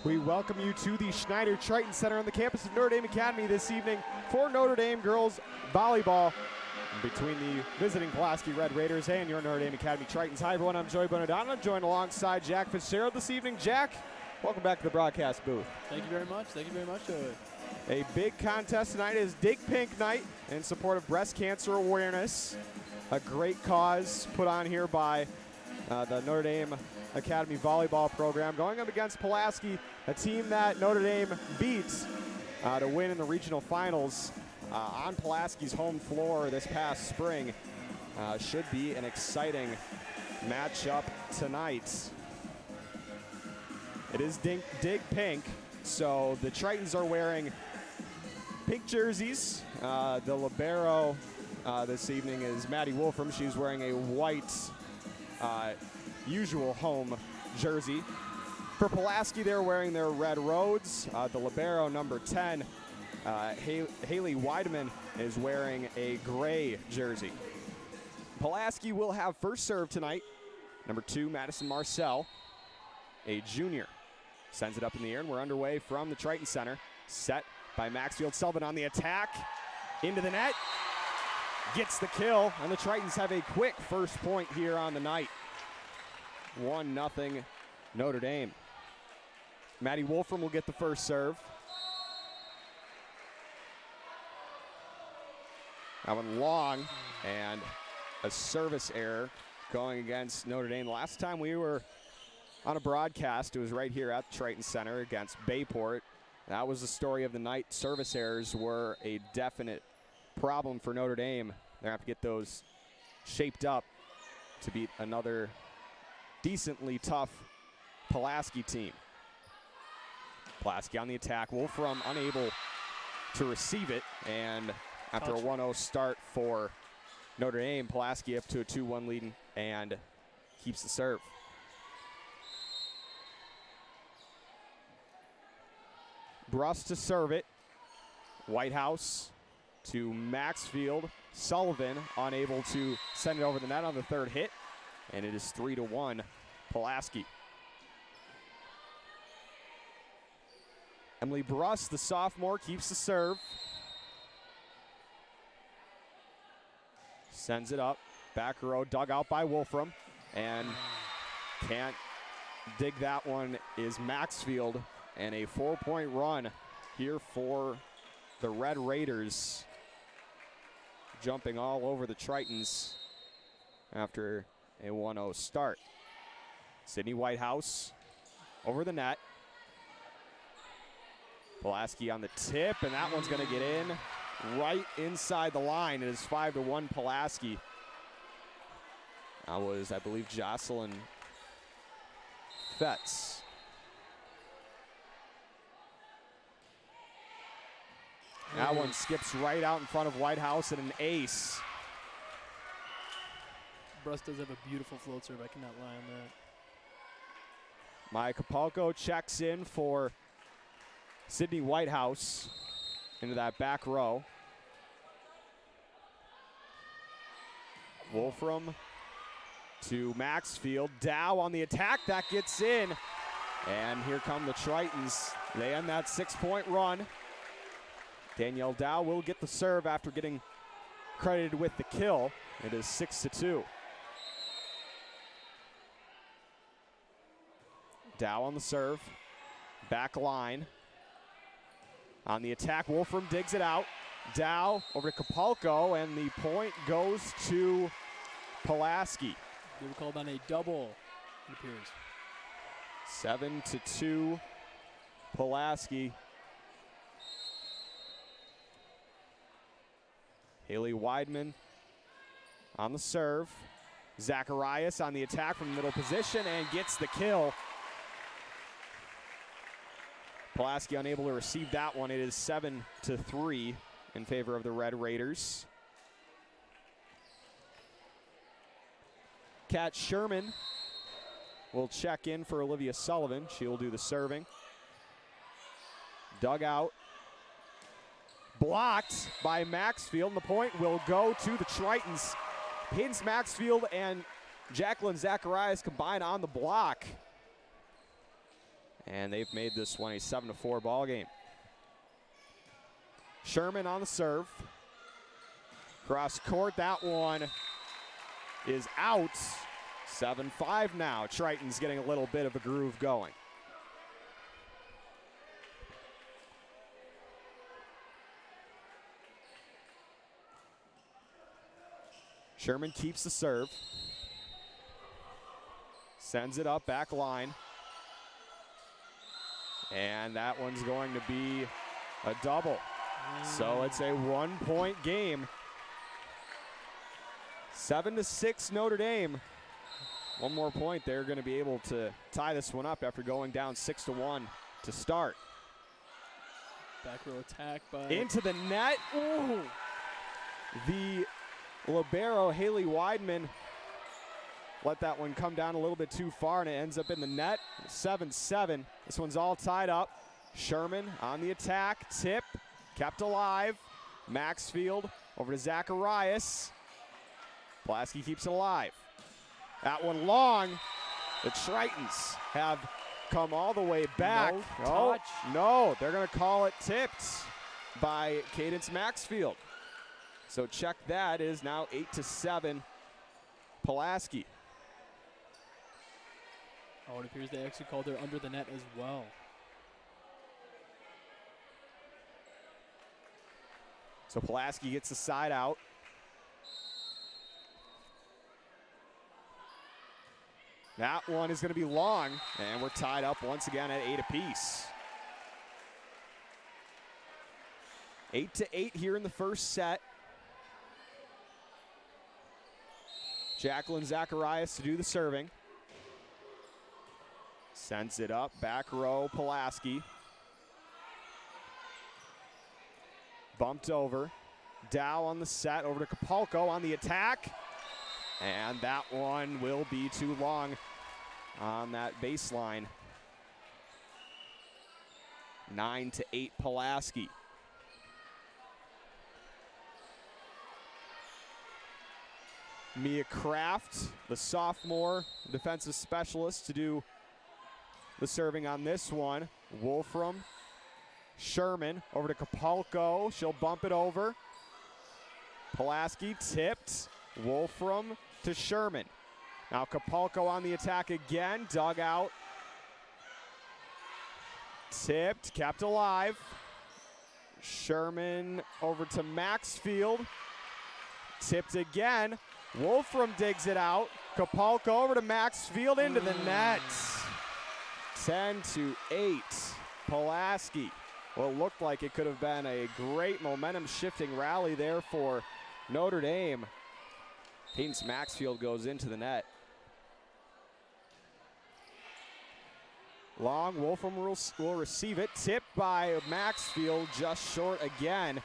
We welcome you to the Schneider Triton Center on the campus of Notre Dame Academy this evening for Notre Dame girls volleyball between the visiting Pulaski Red Raiders and your Notre Dame Academy Tritons. Hi everyone, I'm Joey Bonadonna. I'm joined alongside Jack Fitzgerald this evening. Jack, welcome back to the broadcast booth. Thank you very much. Thank you very much, Joey. A big contest tonight is Dig Pink Night in support of breast cancer awareness. A great cause put on here by the Notre Dame Academy volleyball program, going up against Pulaski, a team that Notre Dame beat to win in the regional finals on Pulaski's home floor this past spring. Should be an exciting matchup tonight. It is Dig Pink, so the Tritons are wearing pink jerseys. The libero this evening is Maddie Wolfram. She's wearing a white usual home jersey. For Pulaski, they're wearing their red roads. The libero, number 10, Haley Weideman, is wearing a gray jersey. Pulaski will have first serve tonight. Number 2, Madison Marcel, a junior, sends it up in the air, and we're underway from the Triton Center. Set by Maxfield Sullivan on the attack, into the net, gets the kill, and the Tritons have a quick first point here on the night. 1-0 Notre Dame. Maddie Wolfram will get the first serve. That one long, and a service error going against Notre Dame. Last time we were on a broadcast, it was right here at the Triton Center against Bayport. That was the story of the night. Service errors were a definite problem for Notre Dame. They're going to have to get those shaped up to beat another decently tough Pulaski team. Pulaski on the attack. Wolfram unable to receive it, and after a 1-0 start for Notre Dame, Pulaski up to a 2-1 lead and keeps the serve. Bruss to serve it. Whitehouse to Maxfield. Sullivan unable to send it over the net on the third hit, and it is 3-1 Pulaski. Emily Bruss, the sophomore, keeps the serve. Sends it up. Back row dug out by Wolfram, and can't dig that one is Maxfield, and a 4-point run here for the Red Raiders, jumping all over the Tritons after a 1-0 start. Sydney Whitehouse over the net. Pulaski on the tip, and that one's going to get in right inside the line. It is 5-1 Pulaski. That was, I believe, Jocelyn Fetz. That one skips right out in front of Whitehouse, and an ace. Bruss does have a beautiful float serve. I cannot lie on that. Maya Capalco checks in for Sydney Whitehouse into that back row. Wolfram to Maxfield. Dow on the attack. That gets in. And here come the Tritons. They end that 6-point run. Danielle Dow will get the serve after getting credited with the kill. It is 6-2. Dow on the serve. Back line. On the attack, Wolfram digs it out. Dow over to Capalco, and the point goes to Pulaski. They were called on a double, it appears. 7-2 Pulaski. Haley Weideman on the serve. Zacharias on the attack from middle position and gets the kill. Pulaski unable to receive that one. It is 7-3 in favor of the Red Raiders. Kat Sherman will check in for Olivia Sullivan. She will do the serving. Dug out. Blocked by Maxfield, and the point will go to the Tritons. Hayden Maxfield and Jacqueline Zacharias combine on the block. And they've made this one a 7-4 ball game. Sherman on the serve. Cross court, that one is out. 7-5 now. Tritons getting a little bit of a groove going. Sherman keeps the serve. Sends it up, back line. And that one's going to be a double. So it's a 1-point game. 7-6 Notre Dame. One more point, they're going to be able to tie this one up after going down 6-1 to start. Back row attack by into the net. Ooh. The libero Haley Weidman let that one come down a little bit too far, and it ends up in the net. 7-7. This one's all tied up. Sherman on the attack, tip, kept alive. Maxfield over to Zacharias. Pulaski keeps it alive. That one long. The Tritons have come all the way back. No touch. No, they're going to call it tipped by Cadence Maxfield. So check that. It is now 8-7 Pulaski. Oh, it appears they actually called her under the net as well. So Pulaski gets the side out. That one is going to be long, and we're tied up once again at 8 apiece. 8-8 here in the first set. Jacqueline Zacharias to do the serving. Sends it up, back row, Pulaski. Bumped over. Dow on the set, over to Kapalko on the attack. And that one will be too long on that baseline. 9-8 Pulaski. Mia Kraft, the sophomore defensive specialist, to do the serving on this one. Wolfram, Sherman over to Kapalko. She'll bump it over. Pulaski tipped. Wolfram to Sherman. Now Kapalko on the attack again. Dug out. Tipped, kept alive. Sherman over to Maxfield. Tipped again. Wolfram digs it out. Kapalko over to Maxfield into the net. 10-8 Pulaski. Well, it looked like it could have been a great momentum shifting rally there for Notre Dame. Cadence Maxfield goes into the net. Long, Wolfram will receive it. Tipped by Maxfield, just short again.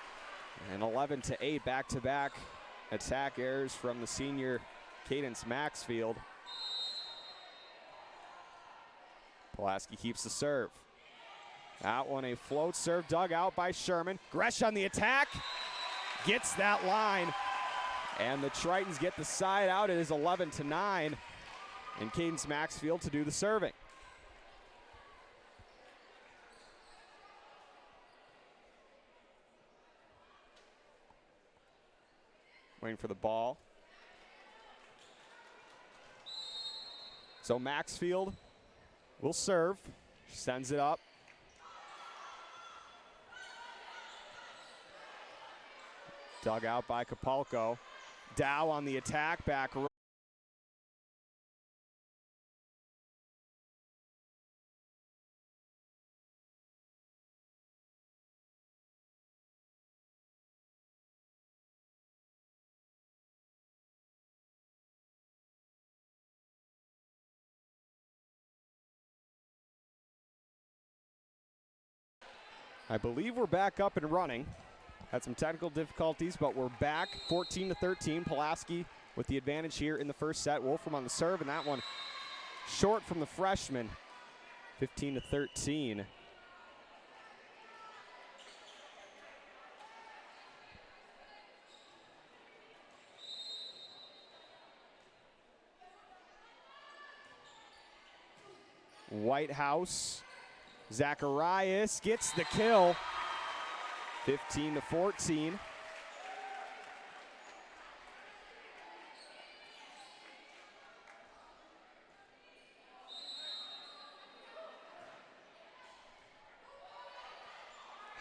And 11-8, back-to-back attack errors from the senior Cadence Maxfield. Pulaski keeps the serve. That one a float serve dug out by Sherman. Gresh on the attack. Gets that line. And the Tritons get the side out. It is 11-9. And Cadence Maxfield to do the serving. Waiting for the ball. So Maxfield will serve. Sends it up. Dug out by Kapalko. Dow on the attack, back row. I believe we're back up and running. Had some technical difficulties, but we're back. 14-13. Pulaski with the advantage here in the first set. Wolfram on the serve, and that one short from the freshman. 15-13. Whitehouse Zacharias gets the kill. 15-14.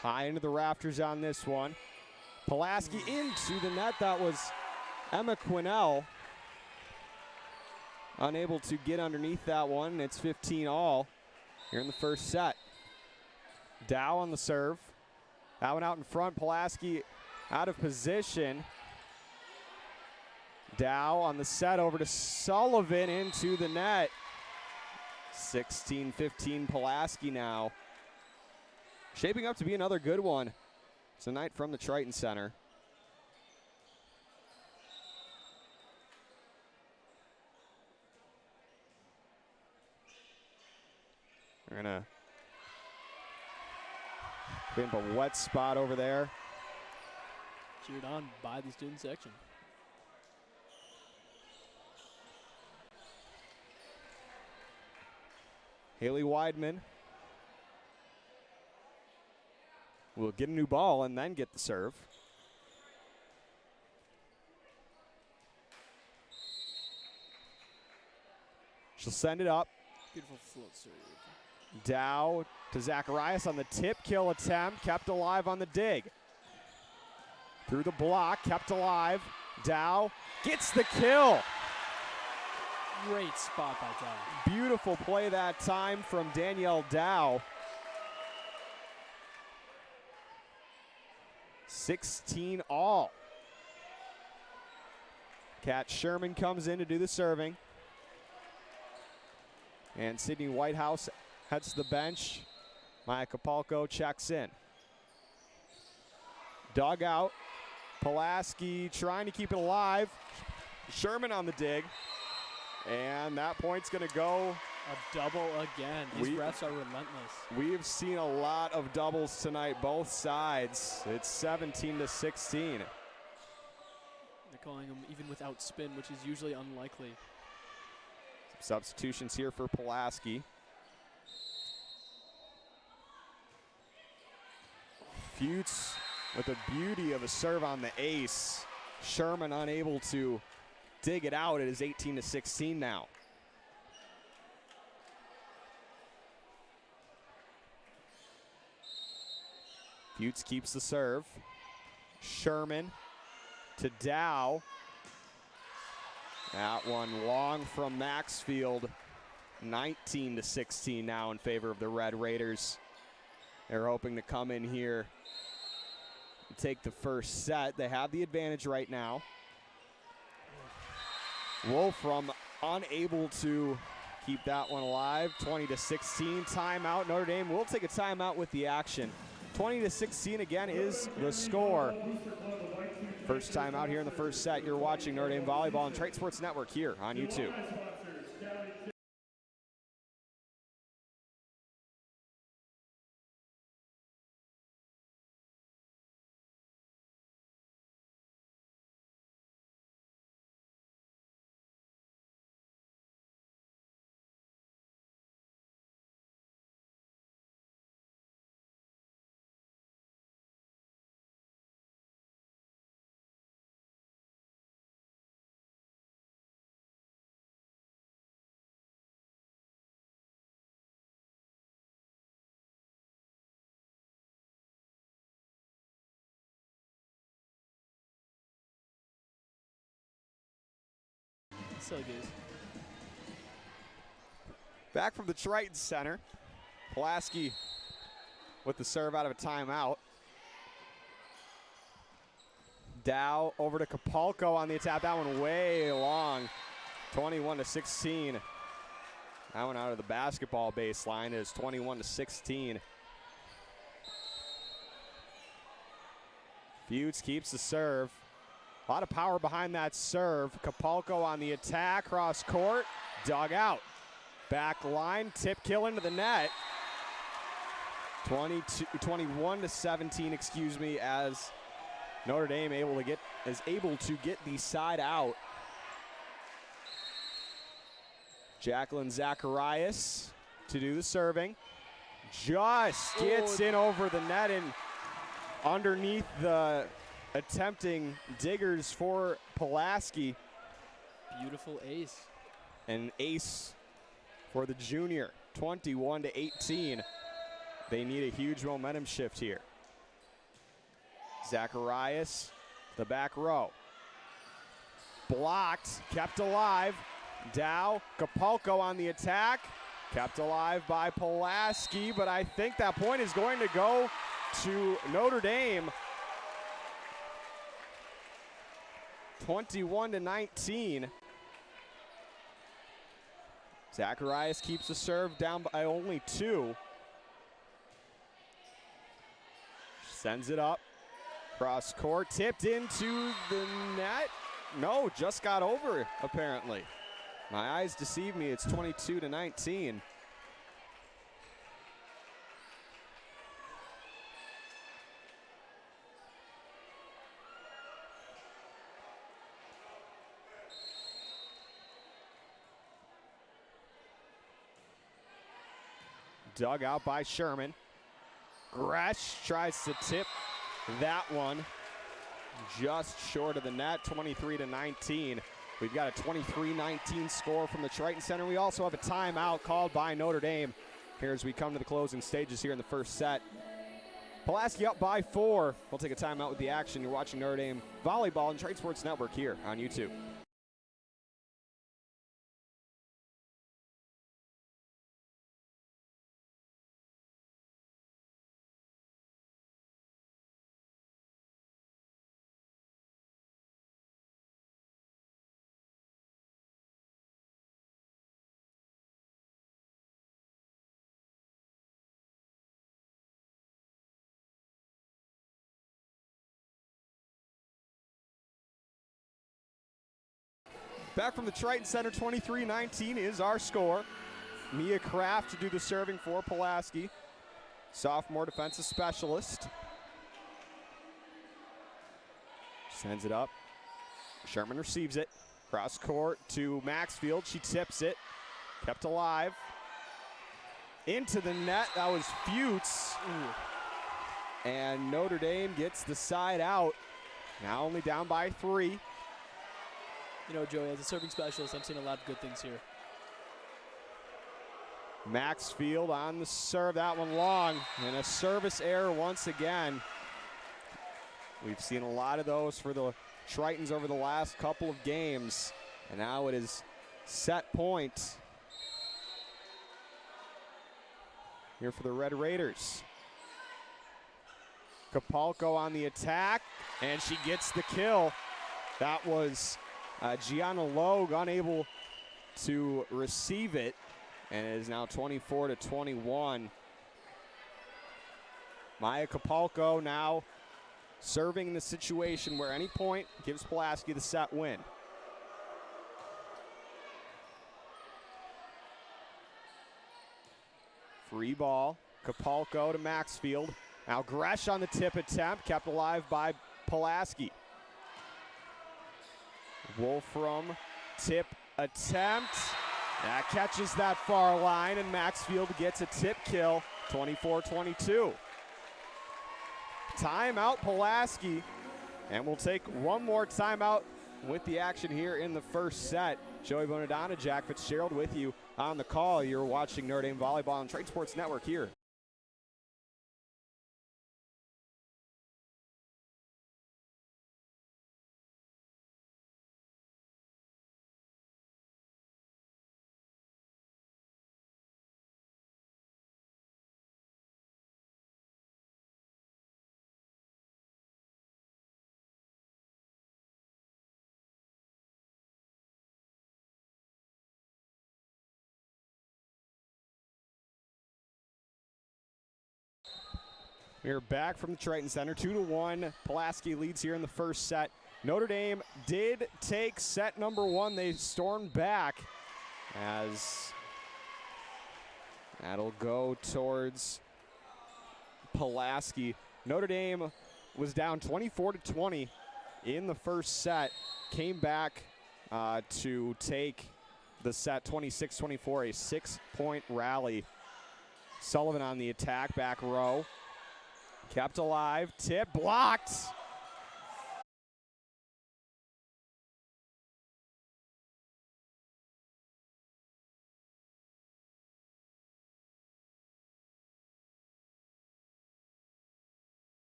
High into the rafters on this one. Pulaski into the net. That was Emma Quinnell. Unable to get underneath that one. It's 15-all here in the first set. Dow on the serve. That one out in front. Pulaski out of position. Dow on the set over to Sullivan into the net. 16-15 Pulaski now. Shaping up to be another good one tonight from the Triton Center. We're gonna put up a wet spot over there. Cheered on by the student section. Haley Weidman will get a new ball and then get the serve. She'll send it up. Beautiful float serve. Dow to Zacharias on the tip kill attempt. Kept alive on the dig. Through the block, kept alive. Dow gets the kill. Great spot by Dow. Beautiful play that time from Danielle Dow. 16-all. Kat Sherman comes in to do the serving. And Sydney Whitehouse heads to the bench. Maya Kapalko checks in. Dugout. Pulaski trying to keep it alive. Sherman on the dig. And that point's going to go. A double again. These refs are relentless. We have seen a lot of doubles tonight, both sides. It's 17-16. They're calling them even without spin, which is usually unlikely. Some substitutions here for Pulaski. Fuchs with a beauty of a serve on the ace. Sherman unable to dig it out. It is 18-16 now. Fuchs keeps the serve. Sherman to Dow. That one long from Maxfield. 19-16 now in favor of the Red Raiders. They're hoping to come in here and take the first set. They have the advantage right now. Wolfram unable to keep that one alive. 20-16 timeout. Notre Dame will take a timeout with the action. 20-16 again is the score. First time out here in the first set. You're watching Notre Dame Volleyball on Triton Sports Network here on YouTube. So good. Back from the Triton Center. Pulaski with the serve out of a timeout. Dow over to Kapalko on the attack. That one way long. 21-16. That one out of the basketball baseline is 21-16. Fuchs keeps the serve. A lot of power behind that serve. Kapalko on the attack, cross court, dug out. Back line, tip kill into the net. 21-17, excuse me, as Notre Dame is able to get the side out. Jacqueline Zacharias to do the serving. just gets in over the net and underneath the attempting diggers for Pulaski. Beautiful ace. An ace for the junior, 21-18. They need a huge momentum shift here. Zacharias, the back row. Blocked, kept alive. Dow, Capulco on the attack. Kept alive by Pulaski, but I think that point is going to go to Notre Dame. 21-19. Zacharias keeps the serve down by only 2. Sends it up. Cross court, tipped into the net. No, just got over, apparently. My eyes deceive me. It's 22-19. Dug out by Sherman. Gresh tries to tip that one just short of the net, 23-19. We've got a 23-19 score from the Triton Center. We also have a timeout called by Notre Dame here as we come to the closing stages here in the first set. Pulaski up by 4. We'll take a timeout with the action. You're watching Notre Dame Volleyball and Triton Sports Network here on YouTube. Back from the Triton Center, 23-19 is our score. Mia Kraft to do the serving for Pulaski. Sophomore defensive specialist. Sends it up. Sherman receives it. Cross court to Maxfield. She tips it. Kept alive. Into the net. That was Fuchs. And Notre Dame gets the side out. Now only down by 3. You know, Joey, as a serving specialist, I'm seeing a lot of good things here. Maxfield on the serve, that one long, and a service error once again. We've seen a lot of those for the Tritons over the last couple of games, and now it is set point here for the Red Raiders. Capulco on the attack, and she gets the kill. That was Gianna Logue unable to receive it, and it is now 24-21. Maya Capulco now serving in the situation where any point gives Pulaski the set win. Free ball, Capulco to Maxfield. Now Gresh on the tip attempt, kept alive by Pulaski. Wolfram, tip attempt. That catches that far line, and Maxfield gets a tip kill, 24-22. Timeout Pulaski, and we'll take one more timeout with the action here in the first set. Joey Bonadonna, Jack Fitzgerald with you on the call. You're watching Notre Dame Volleyball on Triton Sports Network here. We're back from the Triton Center, 2-1. Pulaski leads here in the first set. Notre Dame did take set number 1. They stormed back as that'll go towards Pulaski. Notre Dame was down 24-20 in the first set. Came back to take the set 26-24, a 6-point rally. Sullivan on the attack, back row. Kept alive, tip, blocked.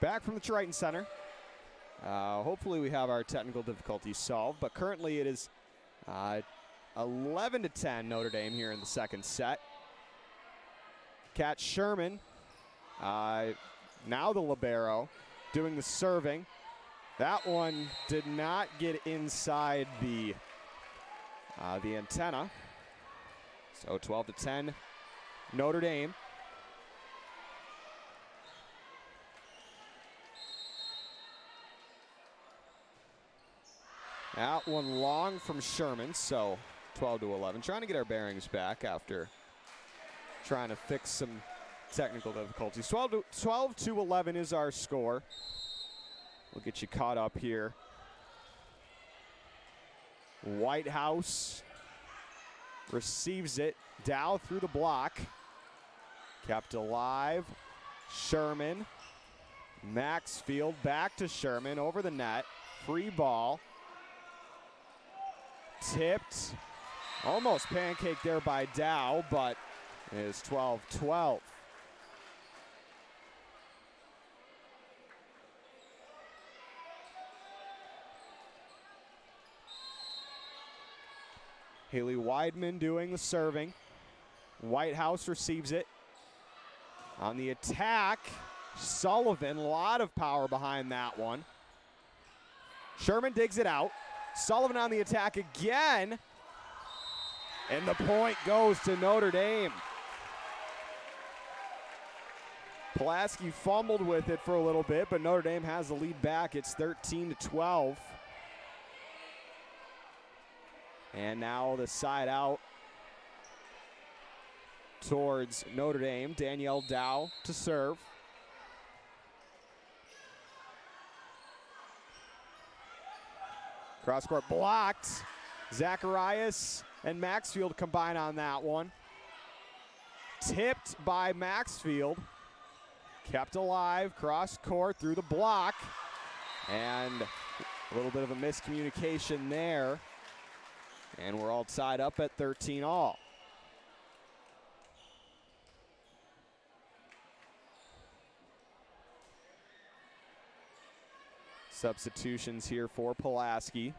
Back from the Triton Center. Hopefully we have our technical difficulties solved, but currently it is 11-10 Notre Dame here in the second set. Kat Sherman, now the libero, doing the serving. That one did not get inside the antenna. So 12-10 Notre Dame. That one long from Sherman, so 12-11. Trying to get our bearings back after trying to fix some technical difficulties. 12-11 is our score. We'll get you caught up here. Whitehouse receives it. Dow through the block. Kept alive. Sherman. Maxfield back to Sherman over the net. Free ball. Tipped. Almost pancaked there by Dow, but it is 12-12. Haley Weidman doing the serving. Whitehouse receives it. On the attack, Sullivan, a lot of power behind that one. Sherman digs it out. Sullivan on the attack again. And the point goes to Notre Dame. Pulaski fumbled with it for a little bit, but Notre Dame has the lead back. It's 13-12. And now the side out towards Notre Dame. Danielle Dow to serve. Cross court blocked. Zacharias and Maxfield combine on that one. Tipped by Maxfield. Kept alive, cross court through the block. And a little bit of a miscommunication there. And we're all tied up at 13 all. Substitutions here for Pulaski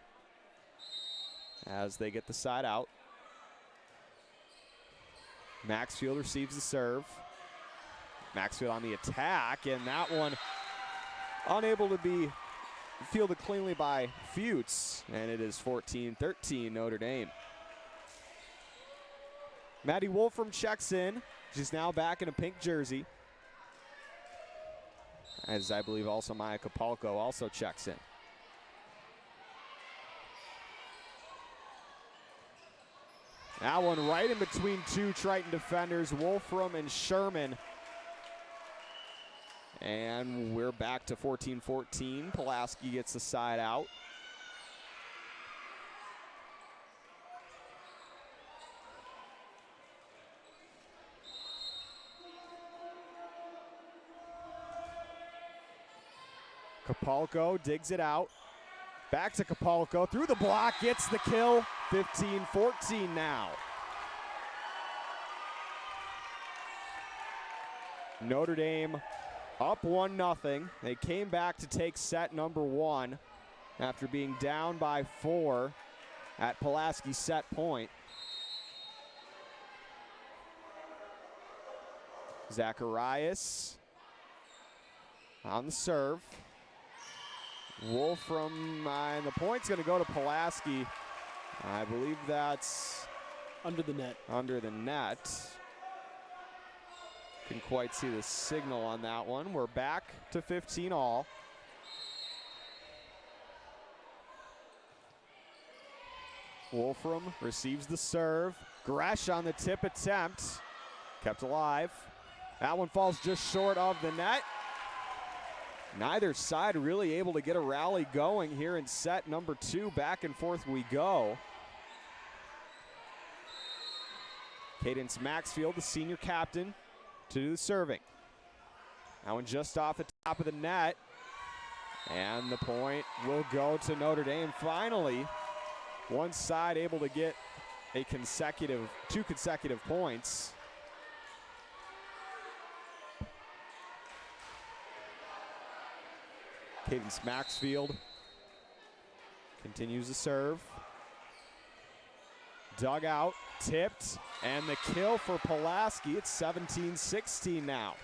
as they get the side out. Maxfield receives the serve. Maxfield on the attack, and that one unable to be fielded cleanly by Fuchs, and it is 14-13 Notre Dame. Maddie Wolfram checks in. She's now back in a pink jersey. As I believe also Maya Kapalko also checks in. That one right in between two Triton defenders, Wolfram and Sherman. And we're back to 14-14. Pulaski gets the side out. Kapalko digs it out. Back to Kapalko, through the block, gets the kill. 15-14 now. Notre Dame up 1-0. They came back to take set number one after being down by 4 at Pulaski set point. Zacharias on the serve. Wolfram, and the point's going to go to Pulaski. I believe that's under the net. Under the net. Couldn't quite see the signal on that one. We're back to 15 all. Wolfram receives the serve. Gresh on the tip attempt. Kept alive. That one falls just short of the net. Neither side really able to get a rally going here in set number 2. Back and forth we go. Cadence Maxfield, the senior captain, to do the serving. That one just off the top of the net. And the point will go to Notre Dame. Finally, one side able to get two consecutive points. Cadence Maxfield continues to serve. Dug out, tipped, and the kill for Pulaski. It's 17-16 now.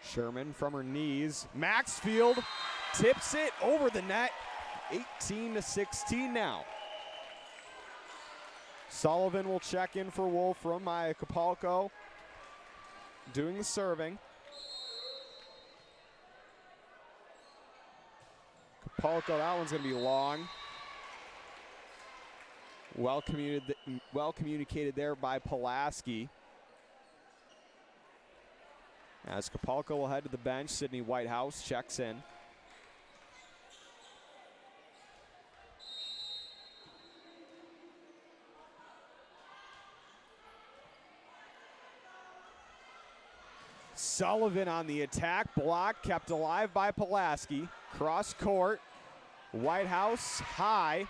Sherman from her knees. Maxfield tips it over the net. 18-16 now. Sullivan will check in for Wolfram. Maya Capalco doing the serving. Capalco, that one's going to be long. Well communicated there by Pulaski. As Capalco will head to the bench, Sydney Whitehouse checks in. Sullivan on the attack, block kept alive by Pulaski. Cross court, Whitehouse high,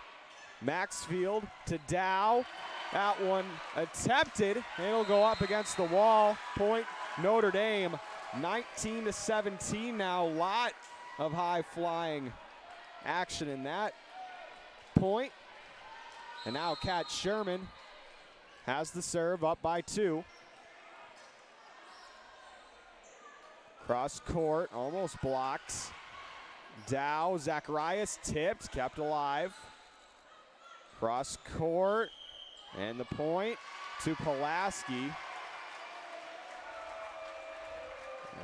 Maxfield to Dow. That one attempted, it'll go up against the wall. Point Notre Dame, 19-17 now. A lot of high flying action in that point. And now Kat Sherman has the serve, up by 2. Cross court, almost blocked. Dow, Zacharias tipped, kept alive. Cross court, and the point to Pulaski.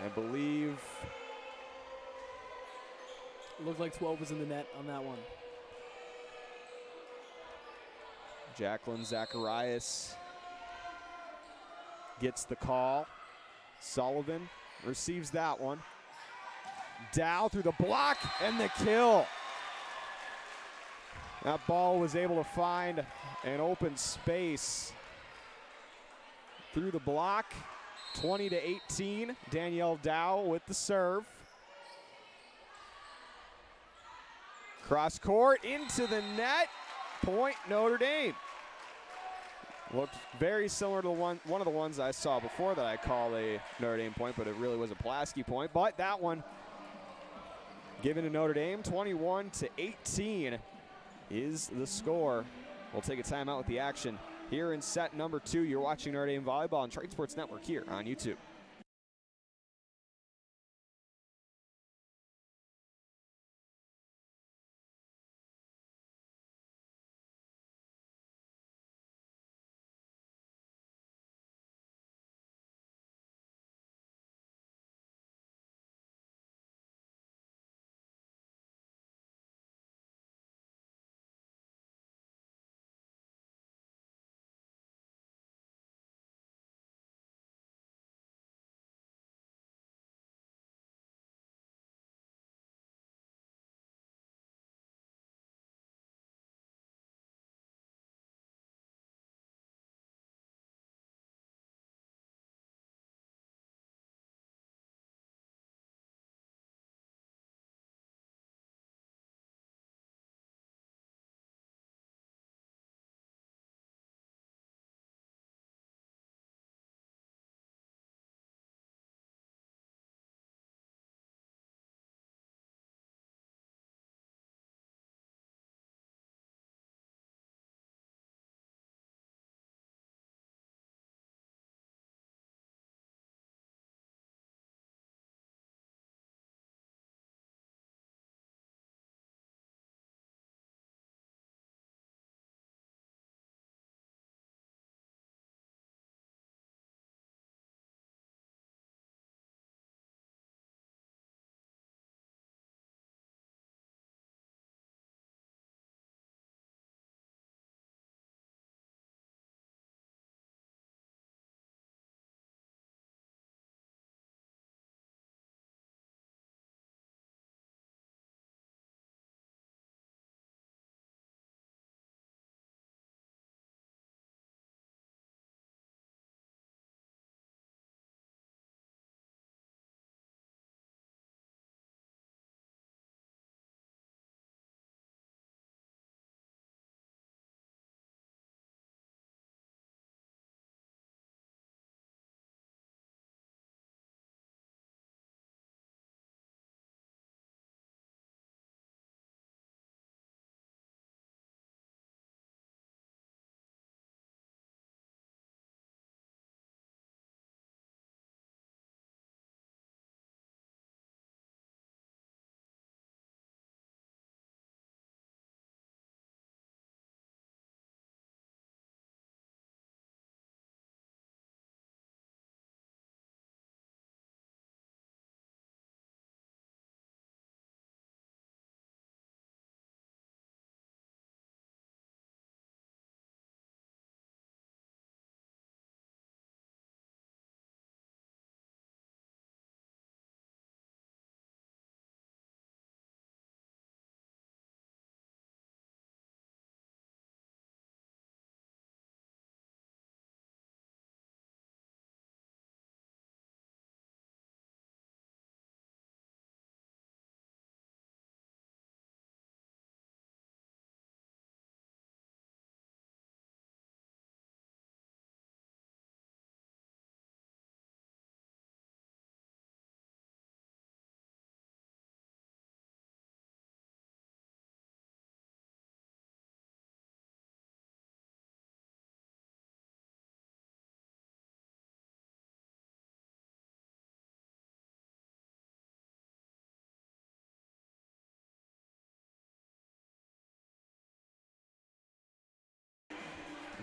I believe. Looked like 12 was in the net on that one. Jacqueline Zacharias gets the call. Sullivan receives that one. Dow through the block and the kill. That ball was able to find an open space through the block. 20-18. Danielle Dow with the serve. Cross court into the net. Point Notre Dame. Looked very similar to one of the ones I saw before that I call a Notre Dame point, but it really was a Pulaski point. But that one given to Notre Dame, 21-18 is the score. We'll take a timeout with the action here in set number 2. You're watching Notre Dame Volleyball on Triton Sports Network here on YouTube.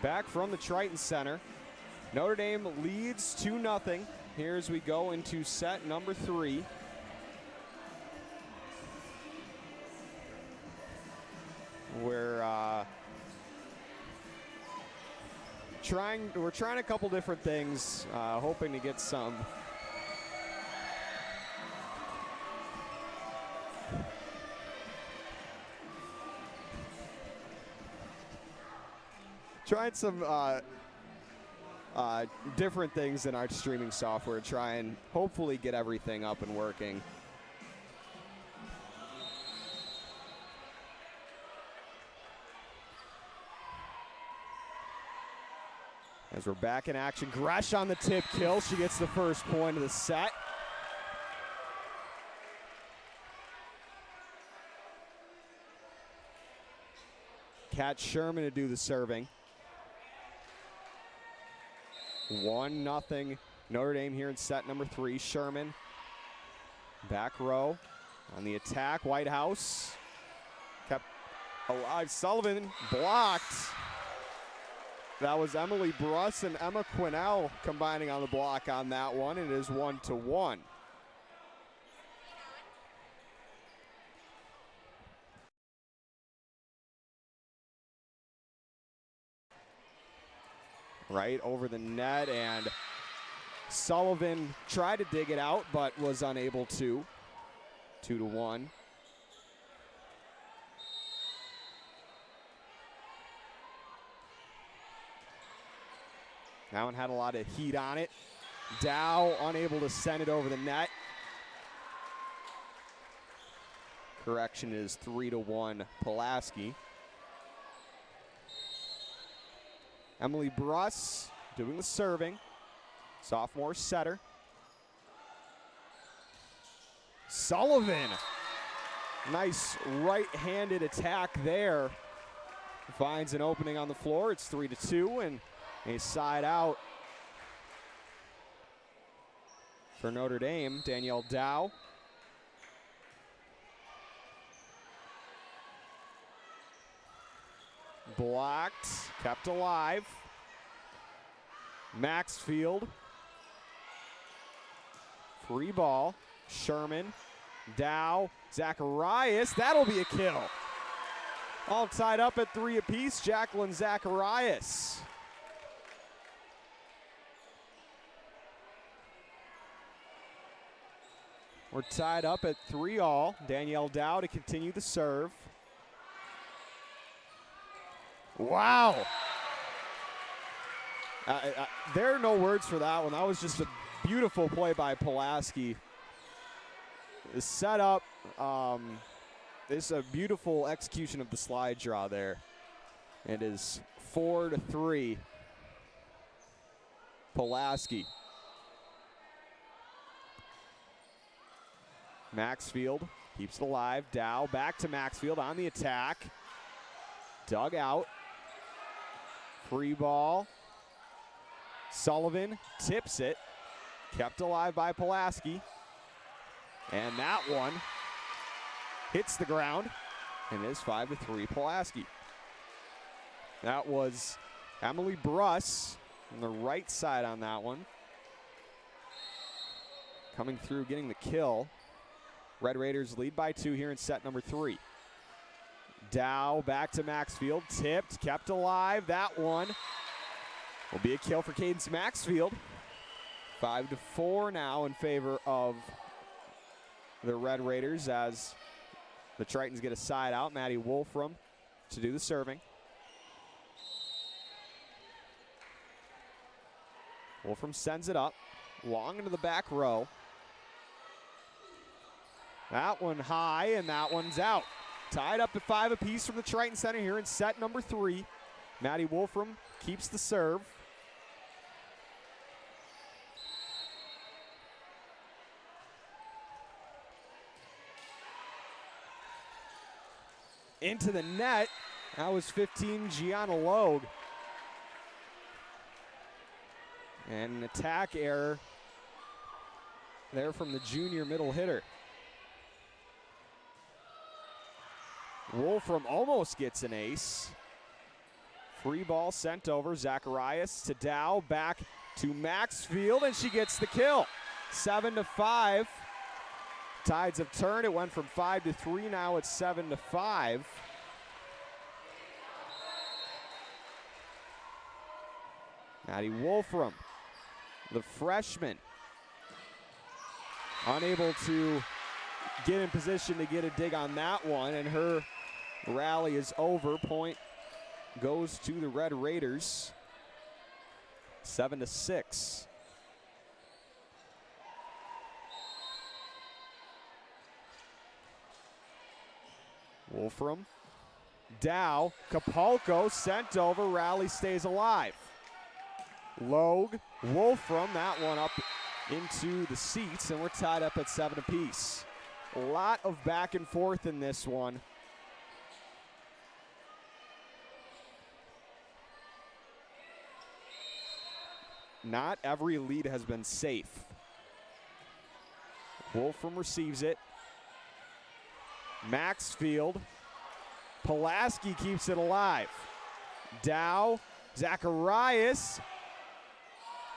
back from the Triton Center. Notre Dame leads 2-0 here as we go into set number 3. We're trying a couple different things, hoping to get some different things in our streaming software, try and hopefully get everything up and working. As we're back in action, Gresh on the tip kill. She gets the first point of the set. Kat Sherman to do the serving. 1-0 Notre Dame here in set number 3. Sherman, back row on the attack. Whitehouse kept alive. Sullivan blocked. That was Emily Bruss and Emma Quinnell combining on the block on that one. It is 1-1. Right over the net, and Sullivan tried to dig it out but was unable to. 2-1. That one had a lot of heat on it. Dow unable to send it over the net. Correction is 3-1 Pulaski. Emily Bruss doing the serving. Sophomore setter. Sullivan. Nice right-handed attack there. Finds an opening on the floor. It's 3-2 and a side out for Notre Dame. Danielle Dow. Blocked, kept alive. Maxfield. Free ball. Sherman, Dow, Zacharias. That'll be a kill. All tied up at 3 apiece. Jacqueline Zacharias. We're tied up at 3-all. Danielle Dow to continue the serve. Wow. There are no words for that one. That was just a beautiful play by Pulaski. The setup, it's a beautiful execution of the slide draw there. It is 4-3 Pulaski. Maxfield keeps it alive. Dow back to Maxfield on the attack. Dug out. Free ball. Sullivan tips it. Kept alive by Pulaski. And that one hits the ground and is 5-3 Pulaski. That was Emily Bruss on the right side on that one. Coming through, getting the kill. Red Raiders lead by 2 here in set number 3. Dow back to Maxfield, tipped, kept alive. That one will be a kill for Cadence Maxfield. 5-4 now in favor of the Red Raiders as the Tritons get a side out. Maddie Wolfram to do the serving. Wolfram sends it up, long into the back row. That one high, and that one's out. Tied up at 5 apiece from the Triton Center here in set number 3. Maddie Wolfram keeps the serve. Into the net. That was 15, Gianna Logue. And an attack error there from the junior middle hitter. Wolfram almost gets an ace. Free ball sent over. Zacharias to Dow, back to Maxfield, and she gets the kill. 7-5. Tides have turned. It went from 5-3. Now it's 7-5. Maddie Wolfram, the freshman, unable to get in position to get a dig on that one, and her rally is over. Point goes to the Red Raiders. 7-6. Wolfram, Dow, Capalco sent over, rally stays alive. Logue, Wolfram, that one up into the seats, and we're tied up at 7 apiece. A lot of back and forth in this one. Not every lead has been safe. Wolfram receives it. Maxfield, Pulaski keeps it alive. Dow, Zacharias,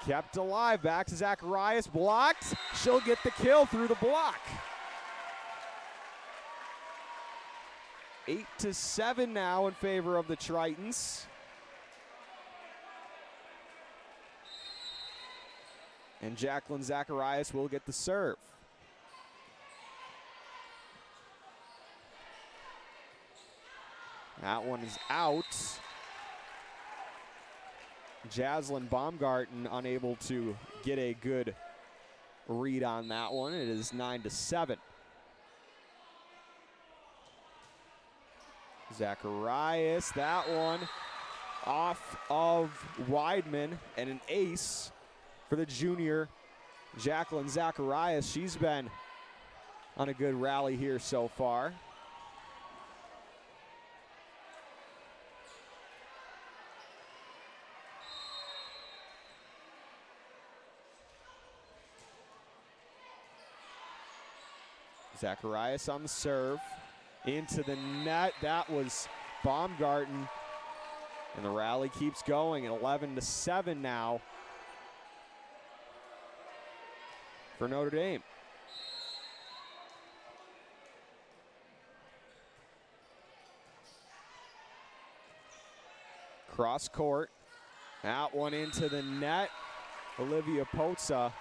kept alive, back to Zacharias, blocked. She'll get the kill through the block. 8-7 now in favor of the Tritons. And Jacqueline Zacharias will get the serve. That one is out. Jaslyn Baumgarten unable to get a good read on that one. It is 9-7. Zacharias, that one off of Weidman, and an ace for the junior Jacqueline Zacharias. She's been on a good rally here so far. Zacharias on the serve, into the net. That was Baumgarten, and the rally keeps going at 11-7 now for Notre Dame. Cross court, that one into the net. Olivia Pozza.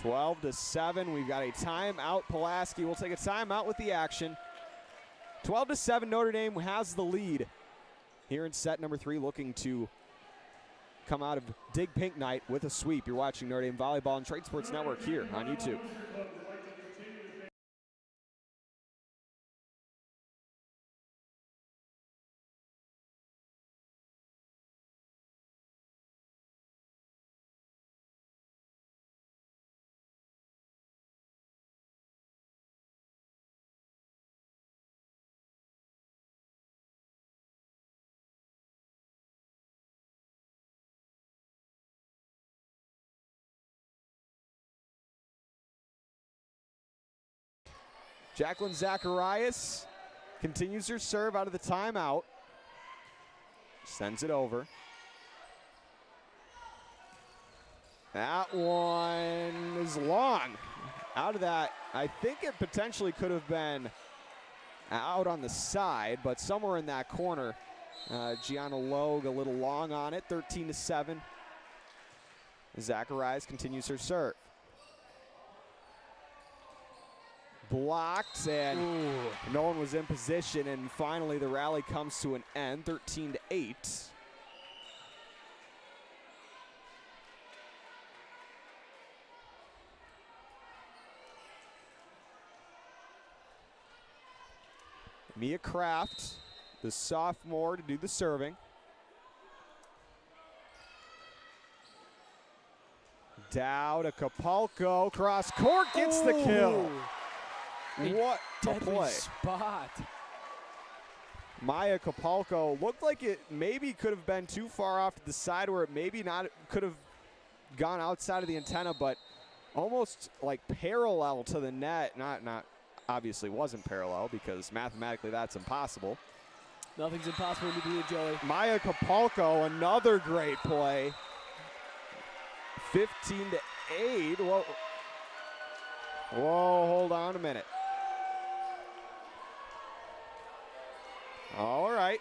12-7. We've got a timeout. Pulaski will take a timeout with the action. 12-7. Notre Dame has the lead here in set number 3, looking to come out of Dig Pink Night with a sweep. You're watching Notre Dame Volleyball and Trade Sports Network here on YouTube. Jacqueline Zacharias continues her serve out of the timeout. Sends it over. That one is long. Out of that, I think it potentially could have been out on the side, but somewhere in that corner. Gianna Logue a little long on it, 13-7. Zacharias continues her serve. Blocked, and no one was in position, and finally the rally comes to an end, 13-8. Mia Kraft, the sophomore, to do the serving. Dow to Capalco, cross court, gets the kill. What a play. Spot. Maya Capalco looked like it maybe could have been too far off to the side, where it maybe not could have gone outside of the antenna, but almost like parallel to the net. Not obviously wasn't parallel, because mathematically that's impossible. Nothing's impossible to do, Joey. Maya Capalco, another great play. 15-8. Whoa. Whoa, hold on a minute. All right.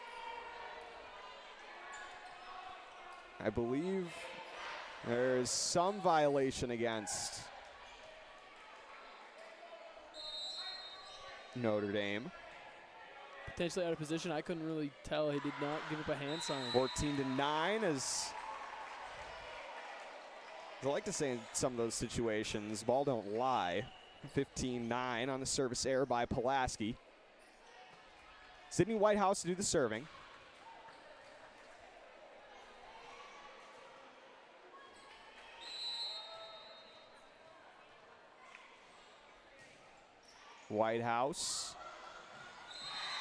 I believe there's some violation against Notre Dame. Potentially out of position. I couldn't really tell. He did not give up a hand sign. 14-9 as I like to say in some of those situations, ball don't lie. 15-9 on the service error by Pulaski. Sydney Whitehouse to do the serving. Whitehouse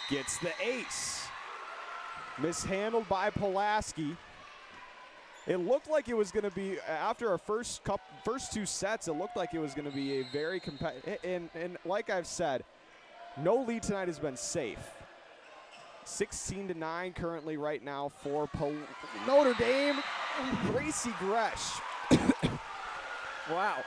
gets the ace. Mishandled by Pulaski. It looked like it was going to be, after our first two sets, it looked like it was going to be a very competitive, and like I've said, no lead tonight has been safe. 16-9 currently right now for Notre Dame. Gracie Gresh. Wow.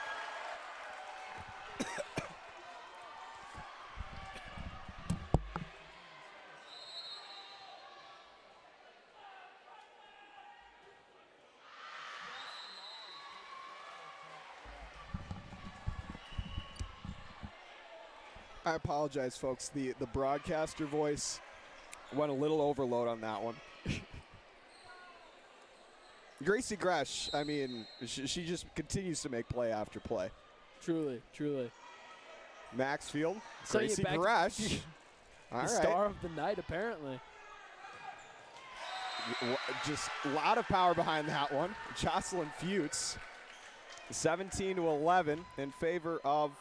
I apologize, folks. The broadcaster voice went a little overload on that one. Gracie Gresh, I mean, she just continues to make play after play. Truly, truly. Maxfield, So Gracie Gresh. All right. Star of the night, apparently. Just a lot of power behind that one. Jocelyn Fuchs, 17-11 in favor of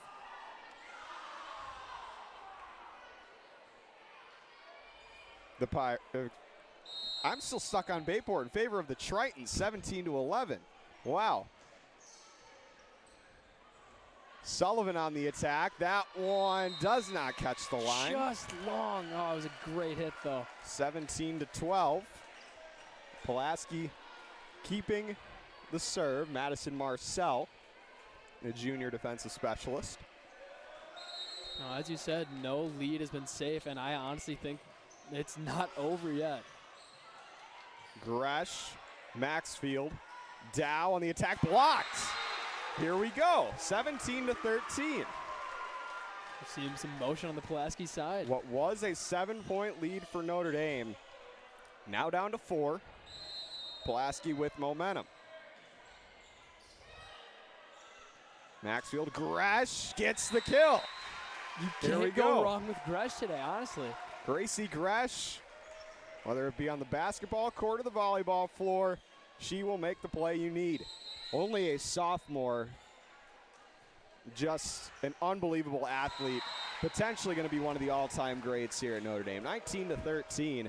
the I'm still stuck on Bayport in favor of the Tritons, 17-11. Wow. Sullivan on the attack. That one does not catch the line. Just long. Oh, it was a great hit, though. 17-12. Pulaski keeping the serve. Madison Marcel, the junior defensive specialist. As you said, no lead has been safe, and I honestly think it's not over yet. Gresh, Maxfield, Dow on the attack, blocked. Here we go, 17-13. We're seeing some motion on the Pulaski side. What was a 7-point lead for Notre Dame, now down to 4. Pulaski with momentum. Maxfield, Gresh gets the kill. You Here we can't go. go wrong with Gresh today, honestly. Gracie Gresh, whether it be on the basketball court or the volleyball floor, she will make the play you need. Only a sophomore, just an unbelievable athlete, potentially going to be one of the all-time greats here at Notre Dame. 19-13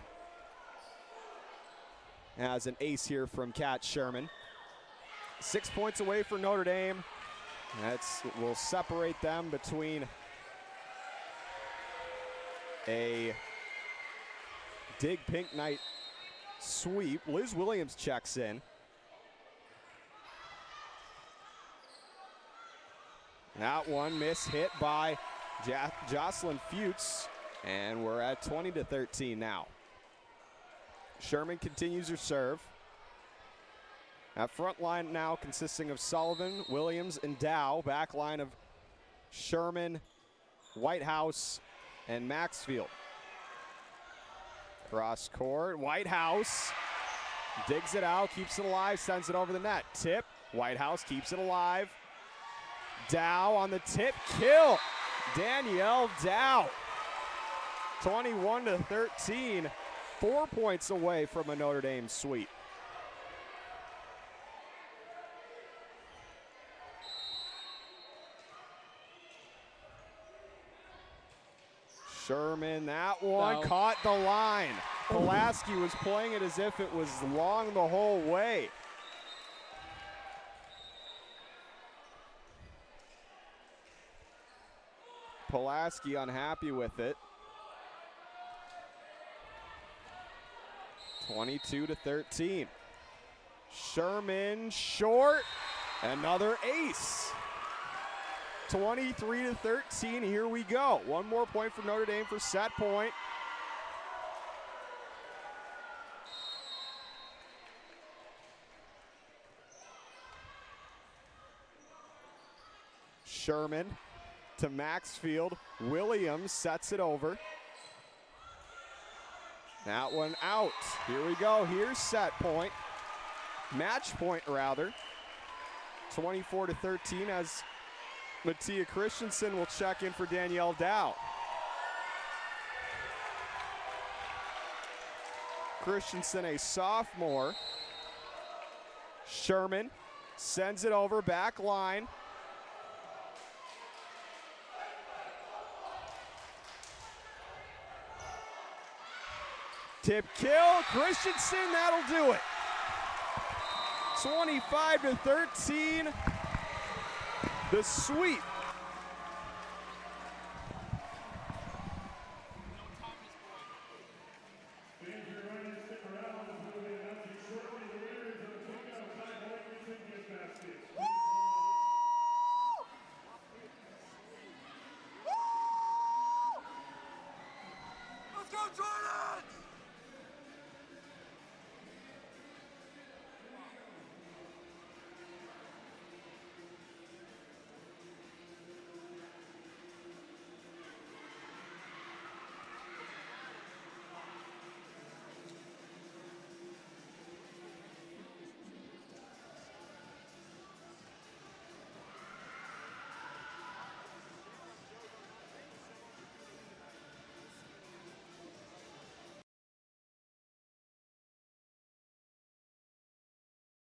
as an ace here from Kat Sherman. 6 points away for Notre Dame. That will separate them between a Dig Pink Night sweep. Liz Williams checks in. That one hit by Jocelyn Fuchs, and we're at 20-13 now. Sherman continues her serve. That front line now consisting of Sullivan, Williams, and Dow. Back line of Sherman, Whitehouse, and Maxfield. Cross court, Whitehouse digs it out, keeps it alive, sends it over the net. Tip, Whitehouse keeps it alive. Dow on the tip, kill. Danielle Dow, 21-13, 4 points away from a Notre Dame sweep. Sherman, that one caught the line. Pulaski was playing it as if it was long the whole way. Pulaski unhappy with it. 22-13. Sherman short, another ace. 23-13, here we go. One more point for Notre Dame for set point. Sherman to Maxfield. Williams sets it over. That one out. Here we go. Here's set point. Match point, rather. 24-13 as Mattia Christensen will check in for Danielle Dow. Christensen, a sophomore. Sherman sends it over, back line. Tip kill, Christensen, that'll do it. 25-13, the sweep. Let's go, Tritons!